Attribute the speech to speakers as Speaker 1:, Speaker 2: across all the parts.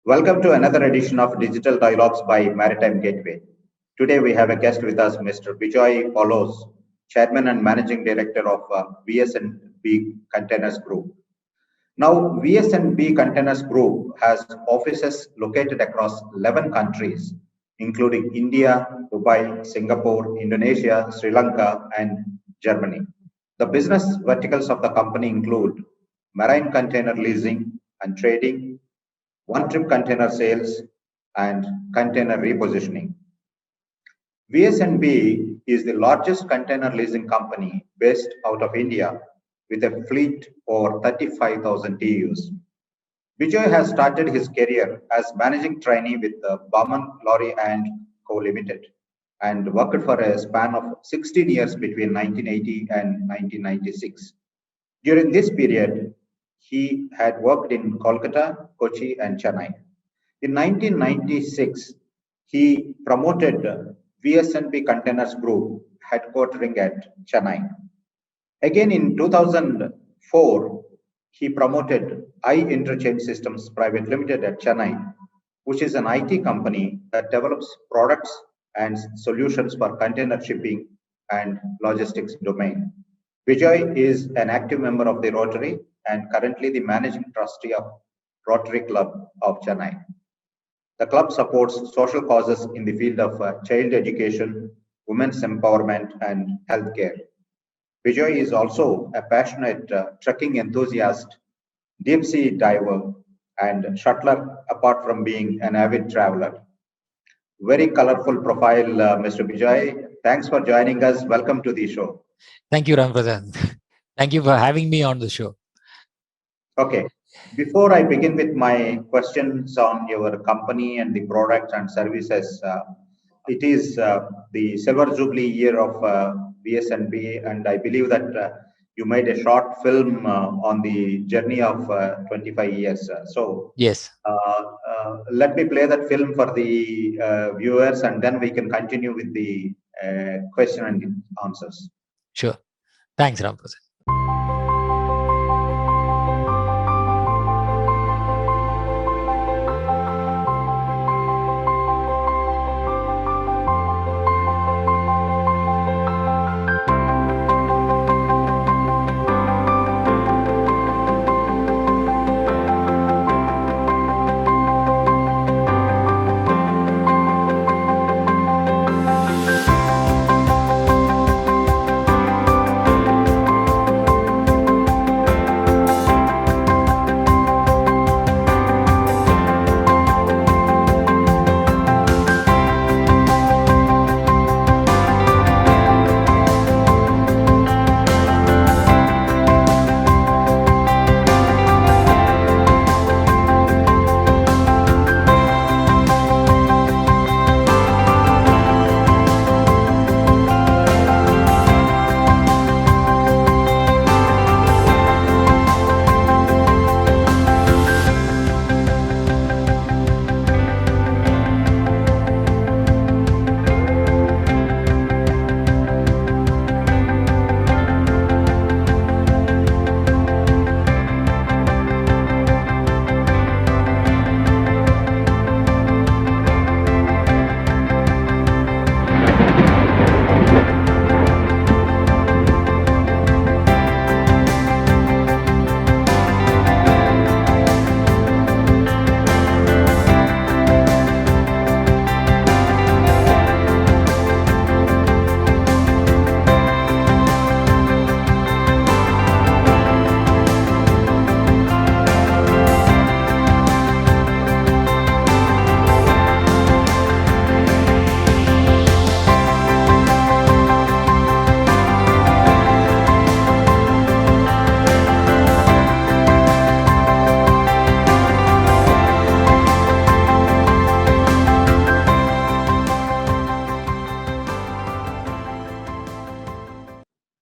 Speaker 1: Welcome to another edition of Digital Dialogues by Maritime Gateway. Today we have a guest with us, Mr. Bijoy Paulose, Chairman and Managing Director of VS&B Containers Group. Now, VS&B Containers Group has offices located across 11 countries, including India, Dubai, Singapore, Indonesia, Sri Lanka, and Germany. The business verticals of the company include marine container leasing and trading, one-trip container sales, and container repositioning. VS&B is the largest container leasing company based out of India with a fleet over 35,000 TEUs. Bijoy has started his career as managing trainee with Bauman Lorry and Co. Limited and worked for a span of 16 years between 1980 and 1996. During this period, he had worked in Kolkata, Kochi, and Chennai. In 1996, he promoted VS&B Containers Group, headquartering at Chennai. Again in 2004, he promoted I Interchange Systems Private Limited at Chennai, which is an IT company that develops products and solutions for container shipping and logistics domain. Bijoy is an active member of the Rotary and currently the managing trustee of Rotary Club of Chennai. The club supports social causes in the field of child education, women's empowerment, and healthcare. Bijoy is also a passionate trekking enthusiast, deep sea diver, and shuttler, apart from being an avid traveler. Very colorful profile, Mr. Bijoy. Thanks for joining us. Welcome to the show.
Speaker 2: Thank you, Ramprasad. Thank you for having me on the show.
Speaker 1: Okay. Before I begin with my questions on your company and the products and services, it is the Silver Jubilee year of VS&B, and I believe that you made a short film on the journey of 25 years. So,
Speaker 2: yes,
Speaker 1: let me play that film for the viewers, and then we can continue with the question and answers.
Speaker 2: Sure. Thanks, Ramprasad.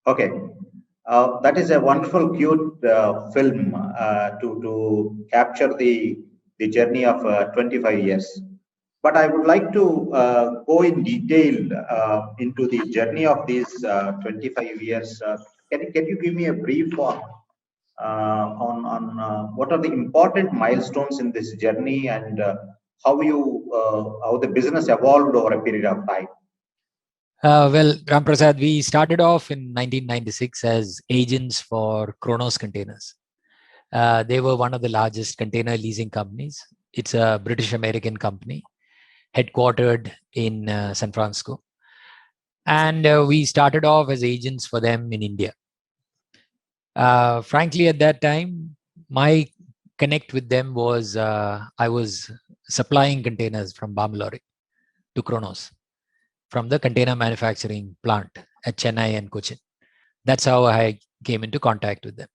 Speaker 1: Okay, that is a wonderful, cute film to capture the journey of 25 years. But I would like to go in detail into the journey of these 25 years. Can you give me a brief on on what are the important milestones in this journey, and how the business evolved over a period of time.
Speaker 2: Well, Ramprasad, we started off in 1996 as agents for Kronos Containers. They were one of the largest container leasing companies. It's a British American company headquartered in San Francisco. And we started off as agents for them in India. Frankly, at that time, my connect with them was I was supplying containers from Bangalore to Kronos from the container manufacturing plant at Chennai and Cochin. That's how I came into contact with them.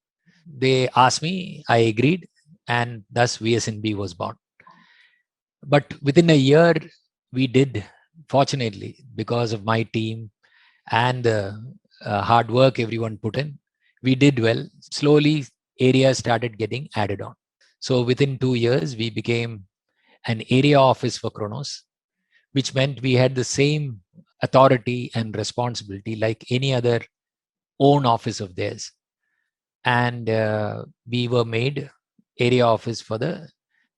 Speaker 2: They asked me, I agreed, and thus VS&B was born. But within a year, we did, fortunately, because of my team and the hard work everyone put in, we did well. Slowly, areas started getting added on. So within 2 years, we became an area office for Kronos, which meant we had the same authority and responsibility like any other own office of theirs. And we were made area office for the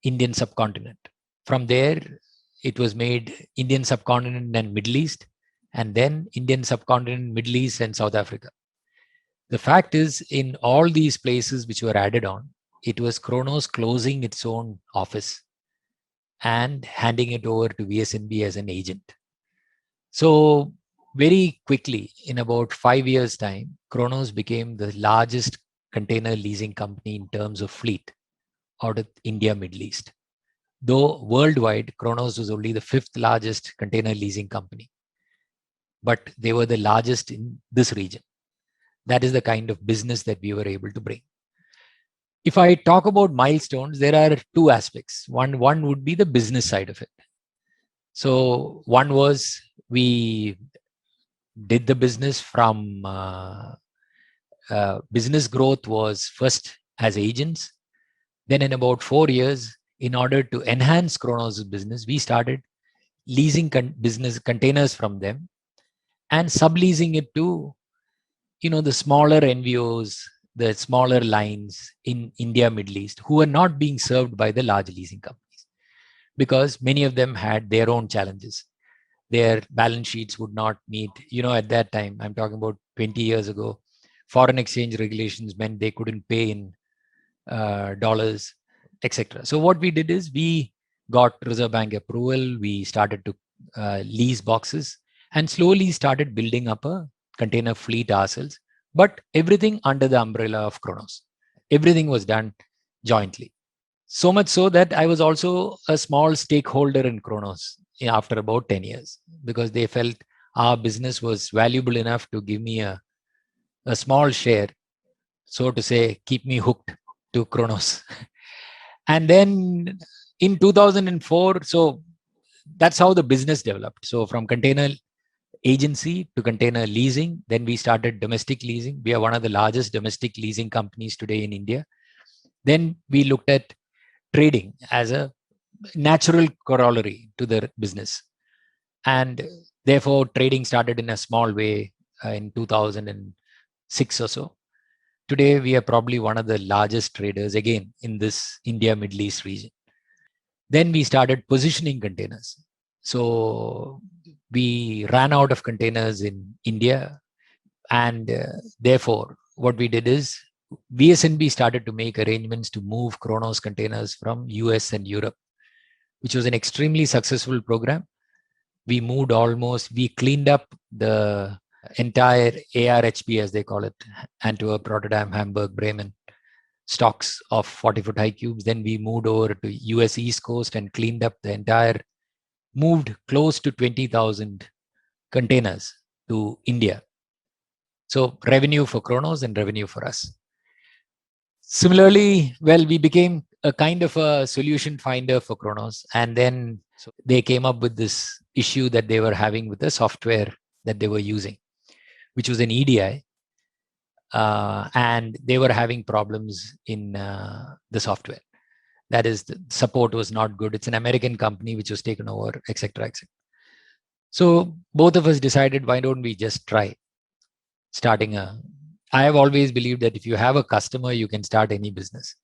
Speaker 2: Indian subcontinent. From there, it was made Indian subcontinent and Middle East, and then Indian subcontinent, Middle East, and South Africa. The fact is, in all these places which were added on, it was Kronos closing its own office and handing it over to VS&B as an agent. So very quickly, in about 5 years' time, Kronos became the largest container leasing company in terms of fleet out of India, Middle East. Though worldwide, Kronos was only the 5th largest container leasing company, but they were the largest in this region. That is the kind of business that we were able to bring. If I talk about milestones, there are two aspects. One would be the business side of it. So one was we did the business from business growth was first as agents. Then in about 4 years, in order to enhance Kronos' business, we started leasing business containers from them and subleasing it to, the smaller NVOs, the smaller lines in India, Middle East, who are not being served by the large leasing companies because many of them had their own challenges. Their balance sheets would not meet, at that time, I'm talking about 20 years ago, foreign exchange regulations meant they couldn't pay in dollars, etc. So what we did is we got Reserve Bank approval. We started to lease boxes and slowly started building up a container fleet ourselves, but everything under the umbrella of Kronos. Everything was done jointly. So much so that I was also a small stakeholder in Kronos after about 10 years because they felt our business was valuable enough to give me a small share, so to say, keep me hooked to Kronos. And then in 2004, so that's how the business developed. So from container agency to container leasing, then we started domestic leasing. We are one of the largest domestic leasing companies today in India. Then we looked at trading as a natural corollary to the business. And therefore, trading started in a small way in 2006 or so. Today, we are probably one of the largest traders, again, in this India, Middle East region. Then we started positioning containers. So we ran out of containers in India. And therefore, what we did is VS&B started to make arrangements to move Kronos containers from US and Europe, which was an extremely successful program. We cleaned up the entire ARHP, as they call it, Antwerp, Rotterdam, Hamburg, Bremen, stocks of 40-foot high cubes. Then we moved over to US East Coast and cleaned up the entire, moved close to 20,000 containers to India. So revenue for Kronos and revenue for us. Similarly, we became a kind of a solution finder for Kronos. And then they came up with this issue that they were having with the software that they were using, which was an EDI. And they were having problems in the software. That is, the support was not good. It's an American company which was taken over, etc., etc. So both of us decided, why don't we just try starting a I have always believed that if you have a customer, you can start any business.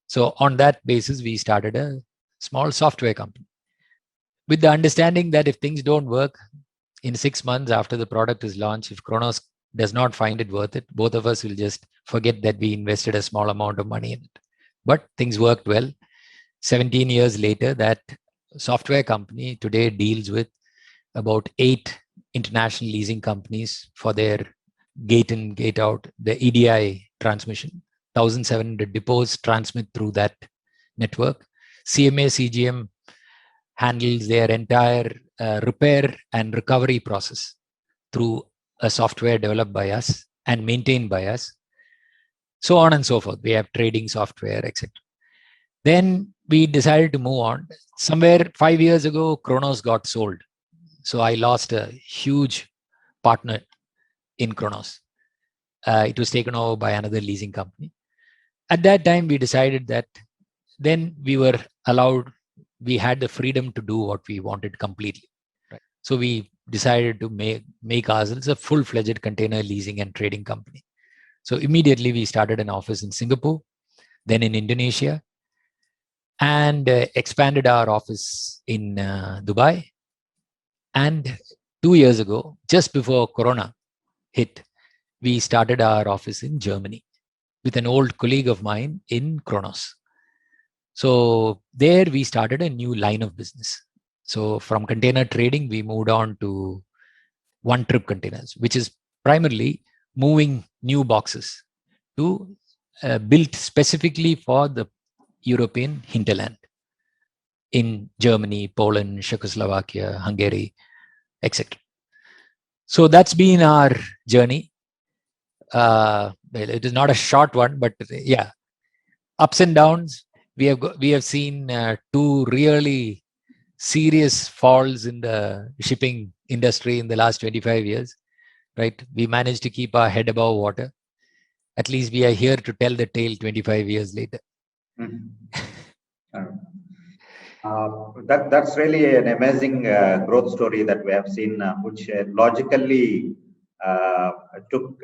Speaker 2: So on that basis, we started a small software company with the understanding that if things don't work in 6 months after the product is launched, if Kronos does not find it worth it, both of us will just forget that we invested a small amount of money in it. But things worked well. 17 years later, that software company today deals with about 8 international leasing companies for their gate in, gate out, the EDI transmission. 1,700 depots transmit through that network. CMA, CGM handles their entire repair and recovery process through a software developed by us and maintained by us. So on and so forth. We have trading software, etc. Then we decided to move on. Somewhere 5 years ago, Kronos got sold. So I lost a huge partner in Kronos. It was taken over by another leasing company. At that time, we decided that then we were allowed, we had the freedom to do what we wanted completely. Right? So we decided to make ourselves a full-fledged container leasing and trading company. So immediately we started an office in Singapore, then in Indonesia, and expanded our office in Dubai. And 2 years ago, just before Corona hit, we started our office in Germany with an old colleague of mine in Kronos. So there we started a new line of business. So from container trading, we moved on to one-trip containers, which is primarily moving new boxes to built specifically for the European hinterland in Germany, Poland, Czechoslovakia, Hungary, etc. So that's been our journey. Well, it is not a short one, but yeah, ups and downs. We have seen 2 really serious falls in the shipping industry in the last 25 years. Right? We managed to keep our head above water. At least we are here to tell the tale 25 years later.
Speaker 1: That's really an amazing growth story that we have seen, which logically took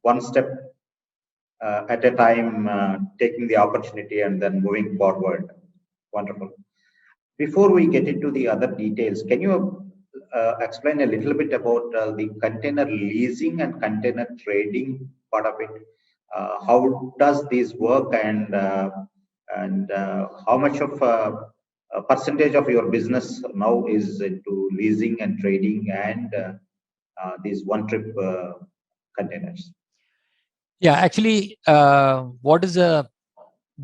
Speaker 1: one step at a time, taking the opportunity and then moving forward. Wonderful. Before we get into the other details, can you explain a little bit about the container leasing and container trading part of it? How does this work, and how much of a percentage of your business now is into leasing and trading and these one-trip containers?
Speaker 2: Yeah, actually, there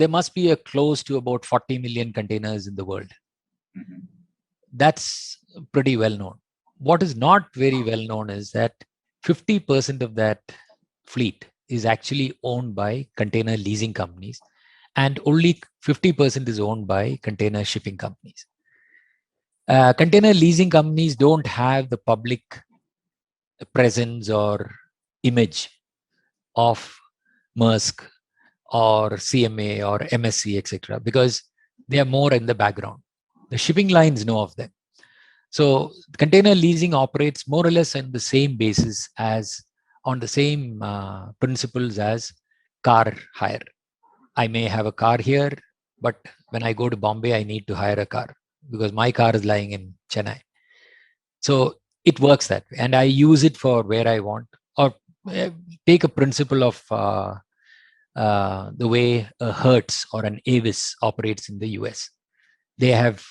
Speaker 2: must be a close to about 40 million containers in the world. That's pretty well known. What is not very well known is that 50% of that fleet is actually owned by container leasing companies, and only 50% is owned by container shipping companies. Container leasing companies don't have the public presence or image of Maersk or CMA or MSC, etc., because they are more in the background. The shipping lines know of them. So container leasing operates more or less on the same basis as, on the same principles as car hire. I may have a car here, but when I go to Bombay, I need to hire a car because my car is lying in Chennai. So it works that way. And I use it for where I want. Or take a principle of the way a Hertz or an Avis operates in the US. They have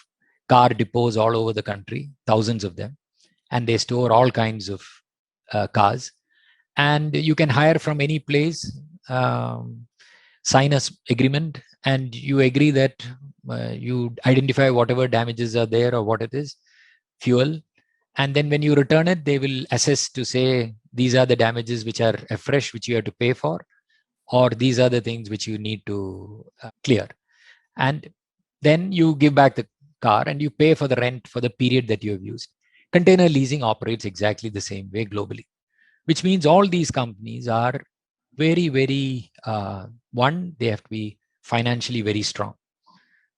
Speaker 2: car depots all over the country, thousands of them, and they store all kinds of cars. And you can hire from any place, sign an agreement, and you agree that you identify whatever damages are there or what it is, fuel. And then when you return it, they will assess to say, these are the damages which are afresh, which you have to pay for, or these are the things which you need to clear. And then you give back the car and you pay for the rent for the period that you have used. Container leasing operates exactly the same way globally, which means all these companies are very, very, one, they have to be financially very strong,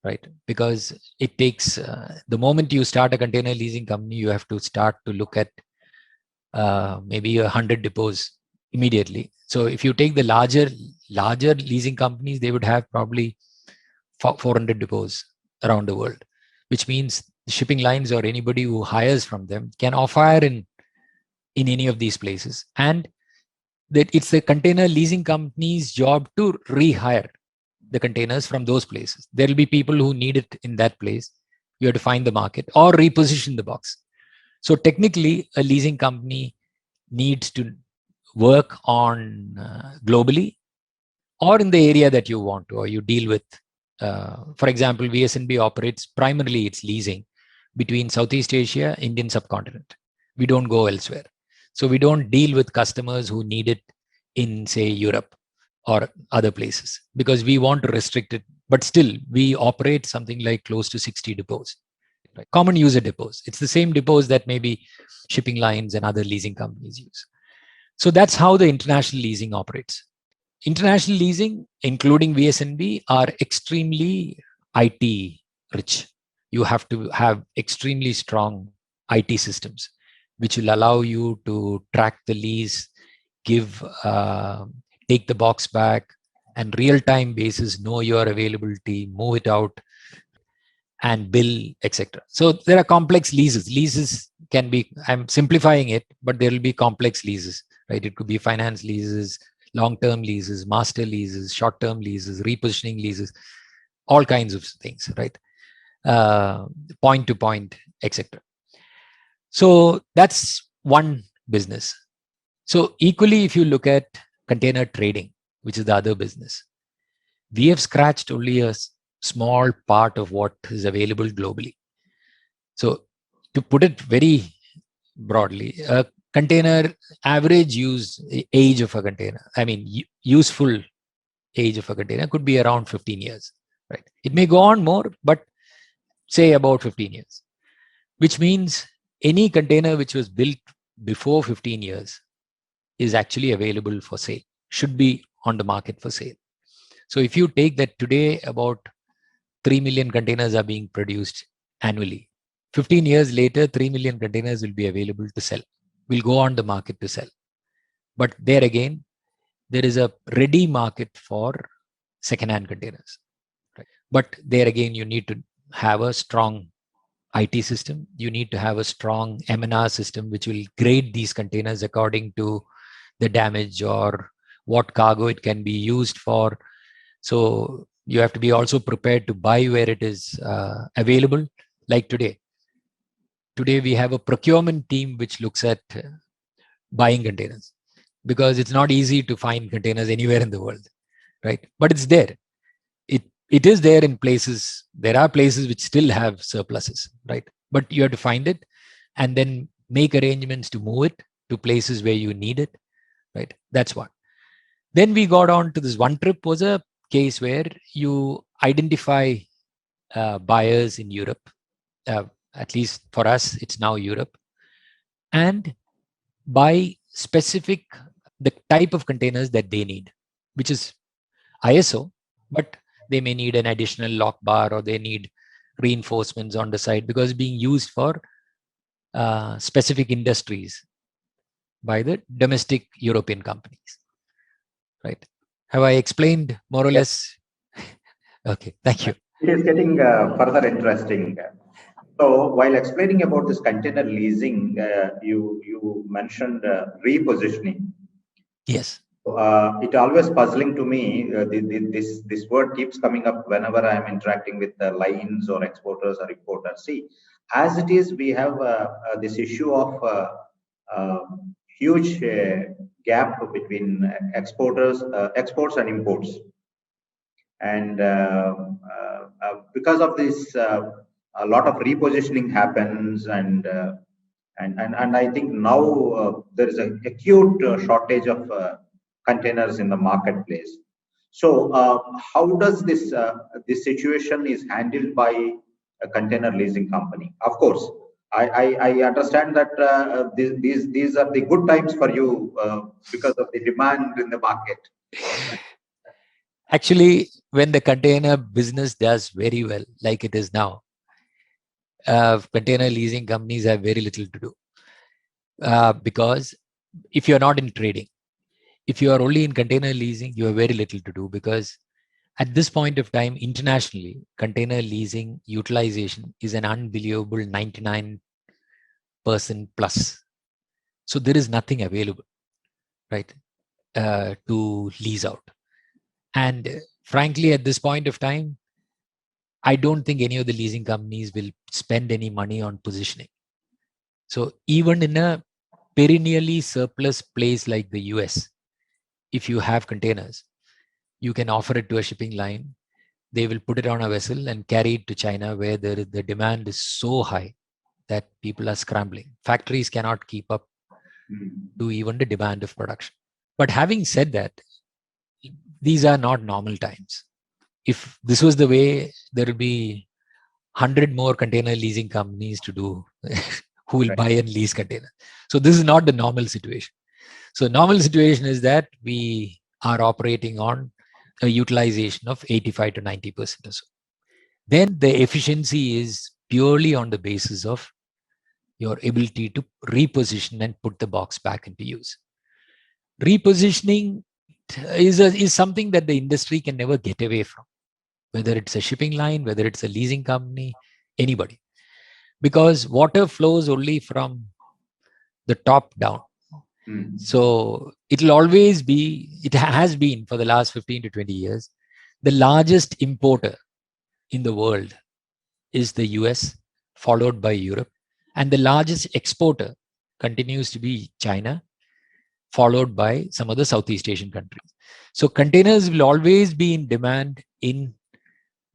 Speaker 2: right? Because it takes, the moment you start a container leasing company, you have to start to look at maybe 100 depots immediately. So if you take the larger leasing companies, they would have probably 400 depots around the world, which means the shipping lines or anybody who hires from them can off-hire in any of these places. And that it's the container leasing company's job to rehire the containers from those places. There will be people who need it in that place. You have to find the market or reposition the box. So technically, a leasing company needs to work on globally or in the area that you want to or you deal with. For example, VS&B operates primarily its leasing between Southeast Asia, Indian subcontinent. We don't go elsewhere. So we don't deal with customers who need it in, say, Europe or other places because we want to restrict it. But still, we operate something like close to 60 depots, right? Common user depots. It's the same depots that maybe shipping lines and other leasing companies use. So that's how the international leasing operates. International leasing, including VS&B, are extremely IT rich. You have to have extremely strong IT systems, which will allow you to track the lease, give, take the box back, and real-time basis know your availability, move it out, and bill, etc. So there are complex leases. Leases can be, I'm simplifying it, but there will be complex leases, right? It could be finance leases, long-term leases, master leases, short-term leases, repositioning leases, all kinds of things, right? Point to point, etc. So that's one business. So equally, if you look at container trading, which is the other business, we have scratched only a small part of what is available globally. So to put it very broadly, a container average age of a container, I mean, useful age of a container could be around 15 years, right? It may go on more, but say about 15 years, which means any container which was built before 15 years is actually available for sale, should be on the market for sale. So if you take that today, about 3 million containers are being produced annually. 15 years later, 3 million containers will be available to sell, will go on the market to sell. But there again, there is a ready market for second-hand containers. Right? But there again, you need to have a strong IT system. You need to have a strong M&R system, which will grade these containers according to the damage or what cargo it can be used for. So you have to be also prepared to buy where it is available. Like today we have a procurement team which looks at buying containers because it's not easy to find containers anywhere in the world, right? But it's there. It is there in places. There are places which still have surpluses, right? But you have to find it and then make arrangements to move it to places where you need it, right? That's one. Then we got on to this one trip was a case where you identify buyers in Europe, at least for us, it's now Europe, and buy specific, the type of containers that they need, which is ISO, but they may need an additional lock bar or they need reinforcements on the side because it's being used for specific industries by the domestic European companies, right? Have I explained more or less? Okay, thank you.
Speaker 1: It is getting further interesting. So while explaining about this container leasing, you mentioned repositioning.
Speaker 2: Yes.
Speaker 1: It always puzzling to me. This word keeps coming up whenever I am interacting with the lines or exporters or importers. See, as it is, we have this issue of huge gap between exports and imports, and because of this, a lot of repositioning happens, and I think now there is an acute shortage of containers in the marketplace. So, how does this situation is handled by a container leasing company? Of course, I understand that these are the good times for you because of the demand in the market.
Speaker 2: Actually, when the container business does very well, like it is now, container leasing companies have very little to do because if you're not in trading, If you are only in container leasing, you have very little to do, because at this point of time, internationally, container leasing utilization is an unbelievable 99% plus. So there is nothing available, right, to lease out. And frankly, at this point of time, I don't think any of the leasing companies will spend any money on positioning. So even in a perennially surplus place like the US, if you have containers, you can offer it to a shipping line. They will put it on a vessel and carry it to China, where the demand is so high that people are scrambling. Factories cannot keep up to even the demand of production. But having said that, these are not normal times. If this was the way, there will be 100 more container leasing companies to do who will buy and lease containers. So this is not the normal situation. So normal situation is that we are operating on a utilization of 85 to 90% or so. Then the efficiency is purely on the basis of your ability to reposition and put the box back into use. Repositioning is something that the industry can never get away from, whether it's a shipping line, whether it's a leasing company, anybody. Because water flows only from the top down. So it'll always be, it has been for the last 15 to 20 years, the largest importer in the world is the US, followed by Europe. And the largest exporter continues to be China, followed by some other Southeast Asian countries. So containers will always be in demand in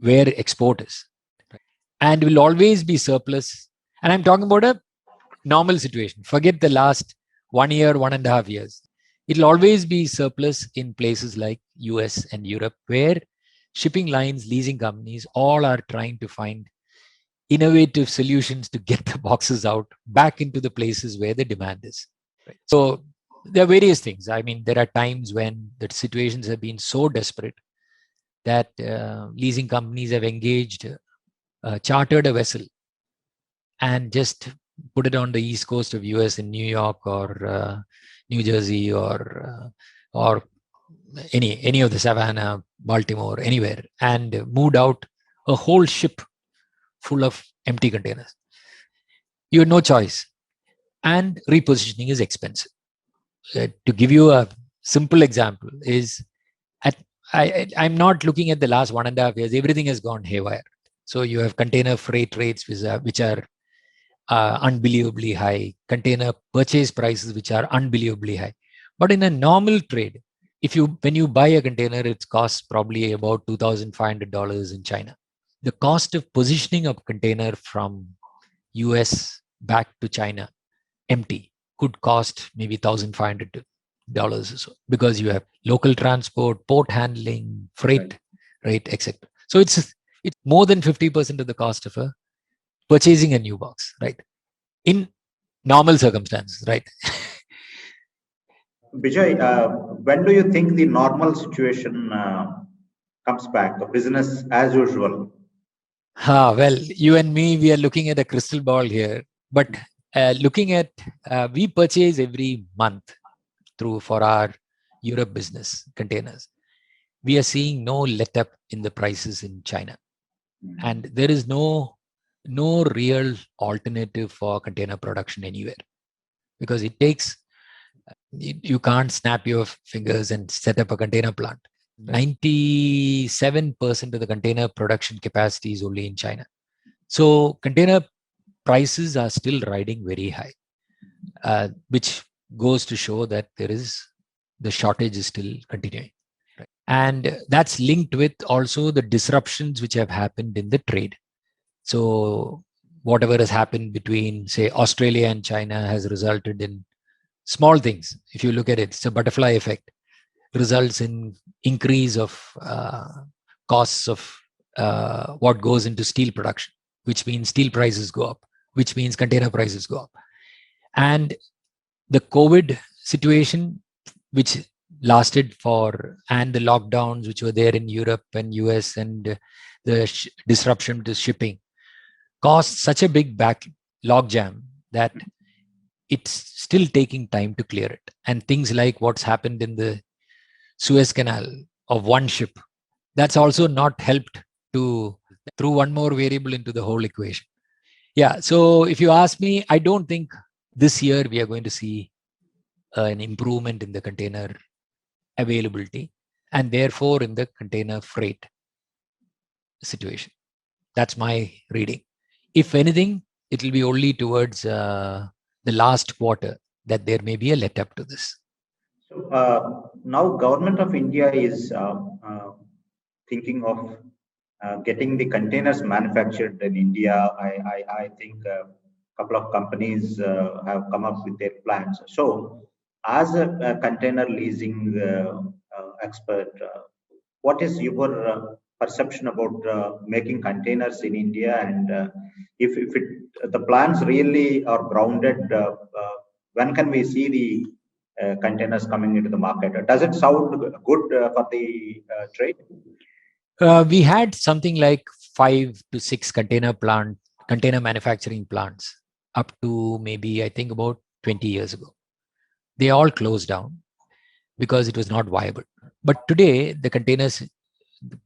Speaker 2: where export is, and will always be surplus. And I'm talking about a normal situation. Forget the last 1 year, 1.5 years. It'll always be surplus in places like US and Europe, where shipping lines, leasing companies, all are trying to find innovative solutions to get the boxes out back into the places where the demand is. Right? So there are various things. I mean, there are times when the situations have been so desperate that leasing companies have engaged, chartered a vessel and just put it on the east coast of US in New York or New Jersey or any of the Savannah, Baltimore, anywhere, and moved out a whole ship full of empty containers. You have no choice. And repositioning is expensive. To give you a simple example is, I'm not looking at the last 1.5 years. Everything has gone haywire. So you have container freight rates which are unbelievably high, container purchase prices which are unbelievably high. But in a normal trade, when you buy a container, it costs probably about $2,500 in China. The cost of positioning a container from US back to China empty could cost maybe $1,500 or so, because you have local transport, port handling, freight, right, etc. So it's more than 50% of the cost of purchasing a new box, right? In normal circumstances, right?
Speaker 1: Bijoy, when do you think the normal situation comes back, the business as usual?
Speaker 2: Well, you and me, we are looking at a crystal ball here, but looking at, we purchase every month for our Europe business containers. We are seeing no let up in the prices in China. And there is no real alternative for container production anywhere, because it takes, you can't snap your fingers and set up a container plant. 97% of the container production capacity is only in China. So container prices are still riding very high, which goes to show that the shortage is still continuing. Right? And that's linked with also the disruptions which have happened in the trade. So whatever has happened between, say, Australia and China has resulted in small things. If you look at it, it's a butterfly effect. Results in increase of costs of what goes into steel production, which means steel prices go up, which means container prices go up. And the COVID situation, which lasted and the lockdowns which were there in Europe and US, and the disruption to shipping, caused such a big log jam that it's still taking time to clear it. And things like what's happened in the Suez Canal of one ship, that's also not helped to throw one more variable into the whole equation. Yeah. So if you ask me, I don't think this year we are going to see an improvement in the container availability and therefore in the container freight situation. That's my reading. If anything, it will be only towards the last quarter that there may be a let up to this.
Speaker 1: So now government of India is thinking of getting the containers manufactured in India. I think a couple of companies have come up with their plans. So as a container leasing expert, what is your perception about making containers in India? And if the plans really are grounded, when can we see the containers coming into the market? Does it sound good for the trade?
Speaker 2: We had something like 5 to 6 container manufacturing plants up to maybe I think about 20 years ago. They all closed down because it was not viable. But today, the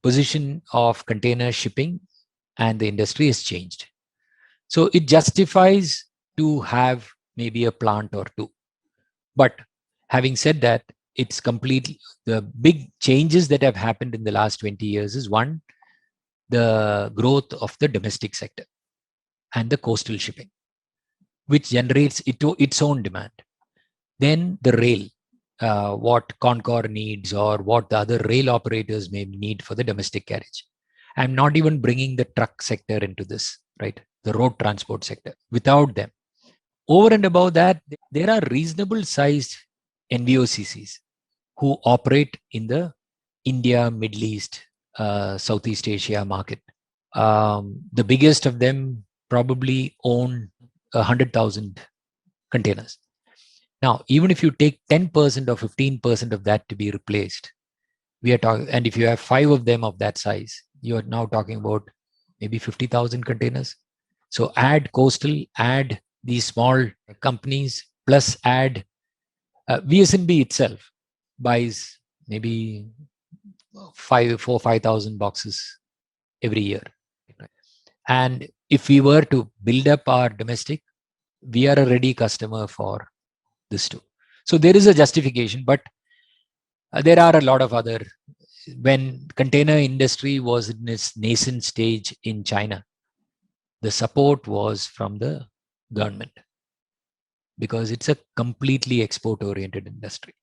Speaker 2: position of container shipping and the industry has changed. So it justifies to have maybe a plant or two. But having said that, it's completely the big changes that have happened in the last 20 years is one, the growth of the domestic sector and the coastal shipping, which generates its own demand. Then the rail, what Concor needs or what the other rail operators may need for the domestic carriage. I'm not even bringing the truck sector into this, right? The road transport sector. Without them, over and above that, there are reasonable sized NVOCCs who operate in the India, Middle East, Southeast Asia market. The biggest of them probably own 100,000 containers. Now, even if you take 10% or 15% of that to be replaced, we are talking, and if you have 5 of them of that size, you are now talking about maybe 50,000 containers. So add coastal, add these small companies, plus add VS&B itself buys maybe 5,000 boxes every year. And if we were to build up our domestic, we are a ready customer for this too. So there is a justification, but there are a lot of other. When container industry was in its nascent stage in China, the support was from the government because it's a completely export-oriented industry,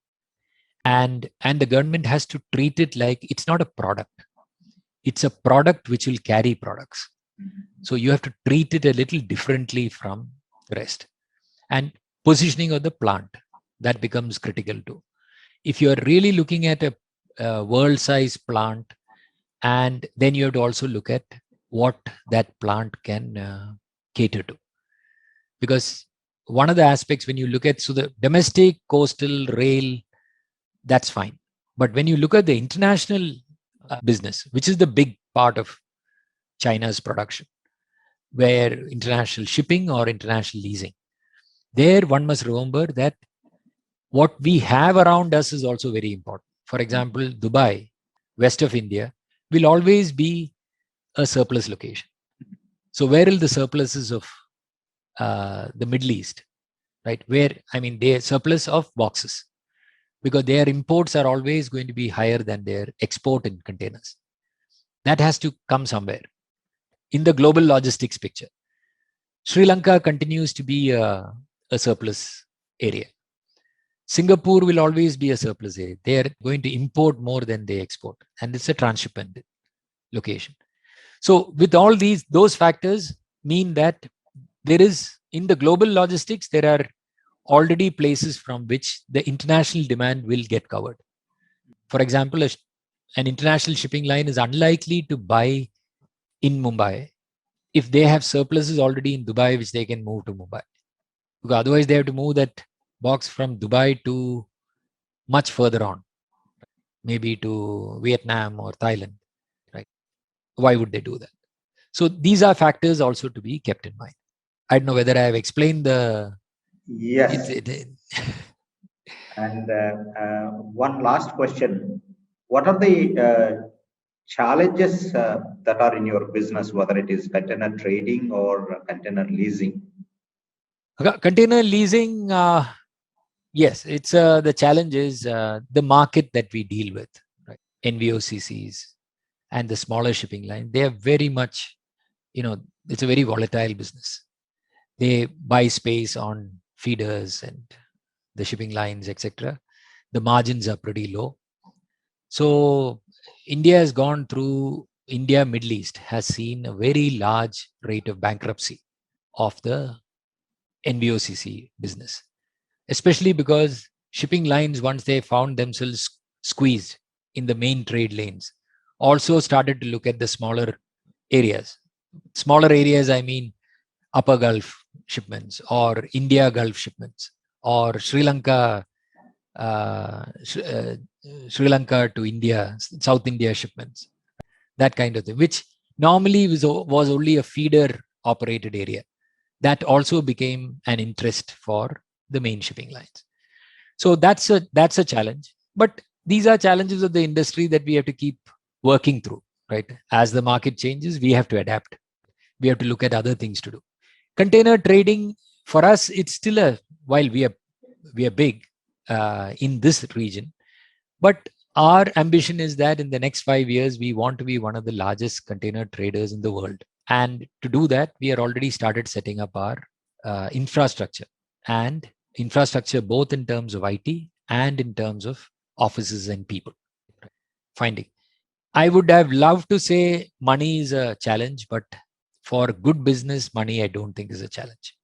Speaker 2: and the government has to treat it like it's not a product; it's a product which will carry products. So you have to treat it a little differently from the rest, and positioning of the plant that becomes critical too. If you are really looking at a world-size plant, and then you have to also look at what that plant can cater to. Because one of the aspects when you look at, so the domestic, coastal, rail, that's fine. But when you look at the international business, which is the big part of China's production, where international shipping or international leasing, there one must remember that what we have around us is also very important. For example, Dubai, west of India, will always be a surplus location. So where will the surpluses of the Middle East, right? Where, I mean, they are surplus of boxes because their imports are always going to be higher than their export in containers. That has to come somewhere in the global logistics picture. Sri Lanka continues to be a surplus area. Singapore will always be a surplus area. They are going to import more than they export, and it's a transshipment location. So with all those factors mean that there is, in the global logistics, there are already places from which the international demand will get covered. For example, an international shipping line is unlikely to buy in Mumbai if they have surpluses already in Dubai, which they can move to Mumbai. Because otherwise, they have to move that box from Dubai to much further on, maybe to Vietnam or Thailand, right? Why would they do that? So these are factors also to be kept in mind. I don't know whether I have explained the
Speaker 1: Yes.
Speaker 2: It, it,
Speaker 1: And one last question. What are the challenges that are in your business, whether it is container trading or container leasing?
Speaker 2: container leasing, yes, it's the challenge is the market that we deal with, right? NVOCCs and the smaller shipping line. They are very much, it's a very volatile business. They buy space on feeders and the shipping lines, etc. The margins are pretty low. So India has gone through, India, Middle East has seen a very large rate of bankruptcy of the NVOCC business, especially because shipping lines, once they found themselves squeezed in the main trade lanes, also started to look at the smaller areas. Smaller areas, I mean Upper Gulf shipments or India Gulf shipments or Sri Lanka, uh, Sri Lanka to India, South India shipments, that kind of thing, which normally was only a feeder operated area. That also became an interest for the main shipping lines. So that's a challenge. But these are challenges of the industry that we have to keep working through, right? As the market changes, we have to adapt. We have to look at other things to do. Container trading for us, it's still while we are big in this region, but our ambition is that in the next 5 years we want to be one of the largest container traders in the world. And to do that, we are already started setting up our infrastructure and infrastructure both in terms of IT and in terms of offices and people. Finding, I would have loved to say money is a challenge, but for good business, money I don't think is a challenge.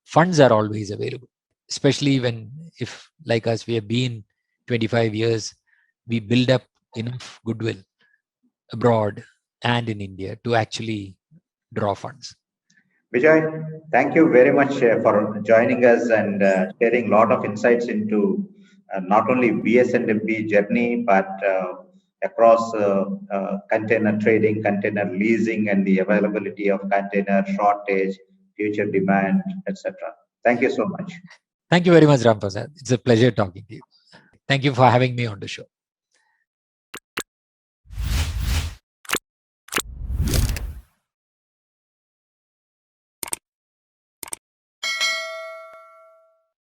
Speaker 2: Funds are always available, especially when, if like us, we have been 25 years, we build up enough goodwill abroad and in India to actually draw funds.
Speaker 1: Bijoy, thank you very much for joining us and sharing a lot of insights into not only VS&B journey, but across container trading, container leasing, and the availability of container shortage, future demand, etc. Thank you so much.
Speaker 2: Thank you very much, Ram Prasad. It's a pleasure talking to you. Thank you for having me on the show.